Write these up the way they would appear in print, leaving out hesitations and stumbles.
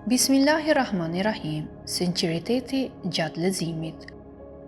Bismillahirrahmanirrahim. Sinqeriteti gjatë leximit.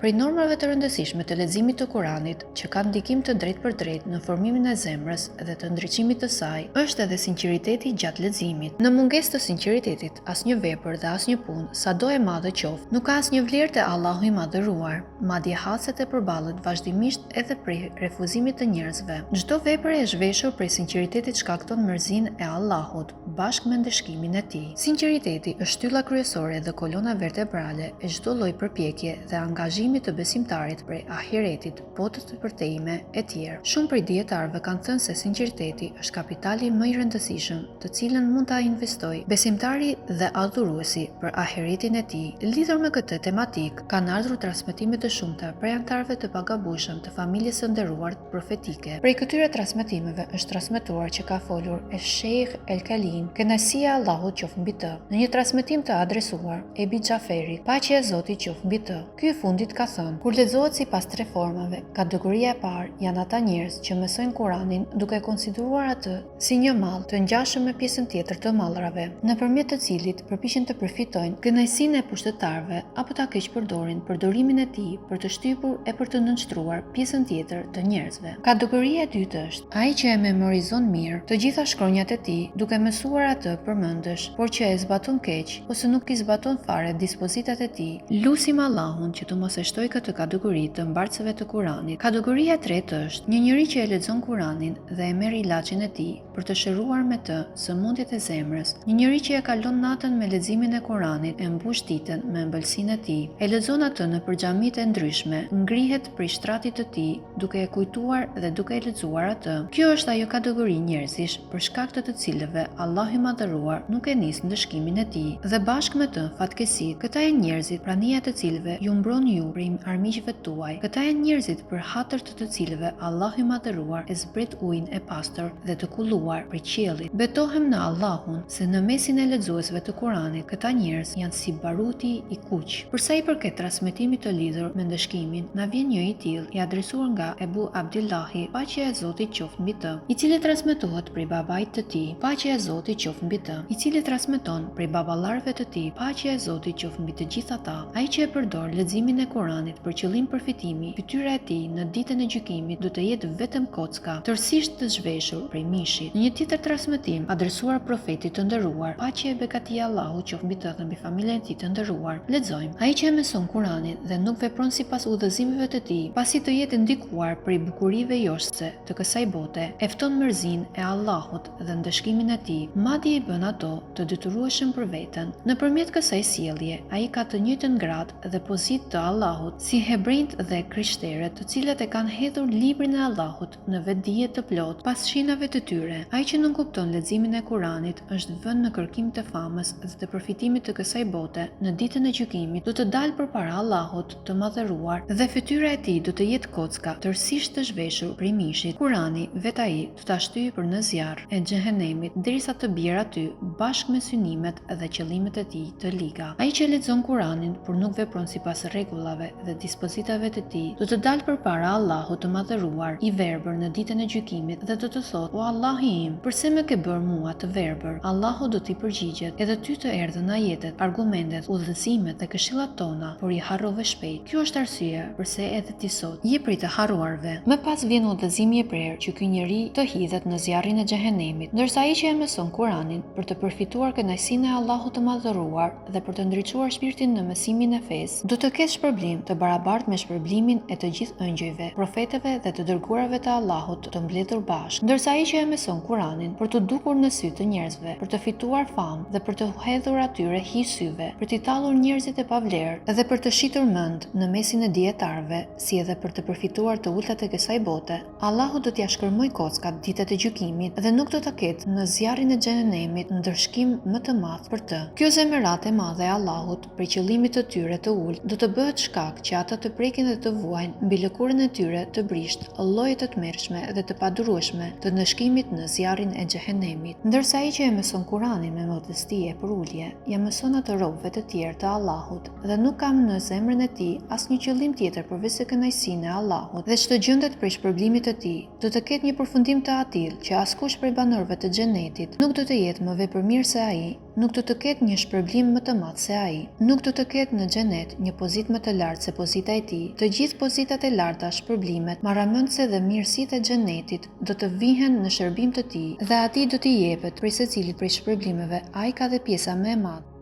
Prej normave të rëndësishme të leximit të Kuranit, që kanë ndikim të drejtë për drejtë në formimin e zemrës dhe të ndriçimit të saj, është edhe sinqeriteti gjatë leximit. Në mungesë të sinqeritetit, asnjë vepër dhe asnjë punë, sado e madhe qoftë, nuk ka asnjë vlerë te Allahu i madhëruar, madje haset e përballet vazhdimisht edhe prej refuzimit të njerëzve. Çdo vepër e zhveshur prej sinqeritetit shkakton mërzinë e Allahut, bashkë me ndeshkimin e tij. Sinqeriteti është shtylla kryesore dhe kolona vertebrale e çdo lloji përpjekje dhe angazhimi të besimtarit prej ahiretit, botës të përtejme e tjerë. Shumë prej dietarëve kanë thënë se sinqeriteti është kapitali më i rëndësishëm, të cilën mund ta investojë besimtari dhe adhuruesi për ahiretin e tij. Lidhur me këtë tematik, kanë ardhur transmetime të shumta prej anëtarëve të pagabueshëm të familjes së nderuar profetike. Prej këtyre transmetimeve është transmetuar që ka folur Sheikh El-Kalim, kënaqësia e Allahut qoftë mbi të, në një transmetim të adresuar Ebi Xhaferit, paqja e Zotit qoftë mbi të. Ky i fundit ka thënë: kur lexohet sipas tre formave, kategoria e parë janë ata njerëz që mësojnë Kuranin duke konsideruar atë si një mall të ngjashëm me pjesën tjetër të mallrave, nëpërmjet të cilit përpiqen të përfitojnë kënaqësinë e pushtetarëve apo ta keq përdorin përdorimin e tij për të shtypur e për të nënshtruar pjesën tjetër të njerëzve. Kategoria e dytë është ai që e memorizon mirë të gjitha shkronjat e tij duke mësuar atë përmendësh, por që e zbaton keq ose nuk i zbaton fare dispozitat e tij. Lutim Allahun që të mos e shtoj këtë kategori të mbartësve të Kuranit. Kategoria e tretë është një njeri që e lexon Kuranin dhe e merr ilaçin e tij për të shëruar me të sëmundjet e zemrës. Një njeri që e kalon natën me leximin e Kuranit, e mbush ditën me ëmbëlsinë e tij, e lexon atë në xhamitë e ndryshme, ngrihet prej shtratit të tij duke e kujtuar dhe duke e lexuar atë. Kjo është ajo kategori njerëzish për shkak të të cilëve Allahu i madhëruar nuk e nis ndëshkimin e tij. Dhe bashkë me të fatkeqësi, këta janë njerëzit prania të cilëve ju mbron ju prej armiqve tuaj. Këta janë njerëzit për hatër të cilëve Allahu i madhëruar e zbret ujin e pastër dhe të kulluar prej qiellit. Betohem në Allahun se në mesin e lexuesve të Kuranit, këta njerëz janë si baruti i kuq. Për sa i përket transmetimit të lidhur me ndëshkimin, na vjen një i tillë i adresuar nga Ebu Abdillahi, paqja e Zotit qoftë mbi të, i cili transmetohet prej babait të tij, paqja e Zotit qoftë mbi të, i cili transmeton prej baballarëve të tij, paqja e Zotit qoftë mbi të gjithë ata. Ai që e përdor leximin e Kuranit për qëllim përfitimi, fytyra e tij në ditën e gjykimit do të jetë vetëm kocka, tërësisht të zhveshur prej mishit. Në një tjetër transmetim adresuar profetit të nderuar, paqja e bekatia e Allahut qoftë mbi të dhe mbi familjen e tij të nderuar, lexojmë: ai që e mëson Kuranin dhe nuk vepron sipas udhëzimeve të tij, pasi të jetë ndikuar prej bukurive joshse të kësaj bote, e fton mërzinë e Allahut dhe ndëshkimin e tij, madje i bën ato të detyrueshëm për veten. Nëpërmjet kësaj sjellje, ai ka të njëjtën gradë dhe pozitë të Allahut si hebrejt dhe krishterët, të cilët e kanë hedhur librin e Allahut në vetdije të plot pas shinave të tyre. Ai që nuk kupton leximin e Kuranit është vënë në kërkim të famës dhe të përfitimit të kësaj bote. Në ditën e gjykimit do të dalë përpara Allahut të madhëruar dhe fytyra e tij do të jetë kocka, tërësisht të zhveshur prej mishit. Kurani vetë ai do ta shtyjë për në zjarr e xhehenemit derisa të bjerë aty bashkë me synimet dhe qëllimet e tij të liga. Ai që lexon Kuranin por nuk vepron sipas rregullave dhe dispozitave të tij, do të dalë përpara Allahut të madhëruar i verbër në ditën e gjykimit dhe do të thotë: o Allahu im, pse më ke bërë mua të verbër? Allahu do t'i përgjigjet: edhe ty të erdhën ajetet, argumentet, udhëzimet dhe këshillat tona, por i harrove shpejt. Kjo është arsye pse edhe ti sot je prej të harruarve. Më pas vjen udhëzimi i prerë që ky njeri të hidhet në zjarrin e xhehenemit, ndërsa ai që e mëson Kuranin për të përfituar kënaqësinë e Allahut të madhëruar dhe për të ndriçuar shpirtin në mësimin e fesë, do të ketë shpërblim të barabartë me shpërblimin e të gjithë ëngjëjve, profetëve dhe të dërguarve të Allahut të mbledhur bashkë. Ndërsa ai që e mëson Kuranin për të dukur në sy të njerëzve, për të fituar famë dhe për të hedhur atyre hi syve, për t'i tallur njerëzit e pavlerë dhe për të shitur mend në mesin e dietarëve, si edhe për të përfituar të ultat e kësaj bote, Allahu do t'ia shkërmoj kockat ditët e gjykimit dhe nuk do ta ketë në zjarrin e xhenemit ndërshkim më të madh për të. Kjo zemëratë e madhe e Allahut për qëllimit të tyre të ulët do të bëhet shkak që ata të prekin dhe të vuajnë mbi lëkurën e tyre të brisht, lloje të tmerrshme dhe të padurueshme të ndëshkimit në zjarrin e xhehenemit. Ndërsa ai që e mëson Kuranin me modesti e për ulje, ja mëson atë robëve të tjerë të Allahut dhe nuk ka në zemrën e tij asnjë qëllim tjetër përveç se kënaqësinë e Allahut dhe çdo gjendet prej shpërblimit të tij, do të ketë një përfundim të atill që askush prej banorëve të xhenetit nuk do të jetë më vepërmirë se ai nuk do të ketë një shpërblim më të madh se ai. Nuk do të ketë në xhenet një pozitë më të lartë se pozita e tij. Të gjithë pozitat e larta, shpërblimet, marramëndse dhe mirësitë e xhenetit do të vihen në shërbim të tij dhe atij do t'i jepet prej secilit prej shpërblimeve, ai ka dhe pjesa më e madhe.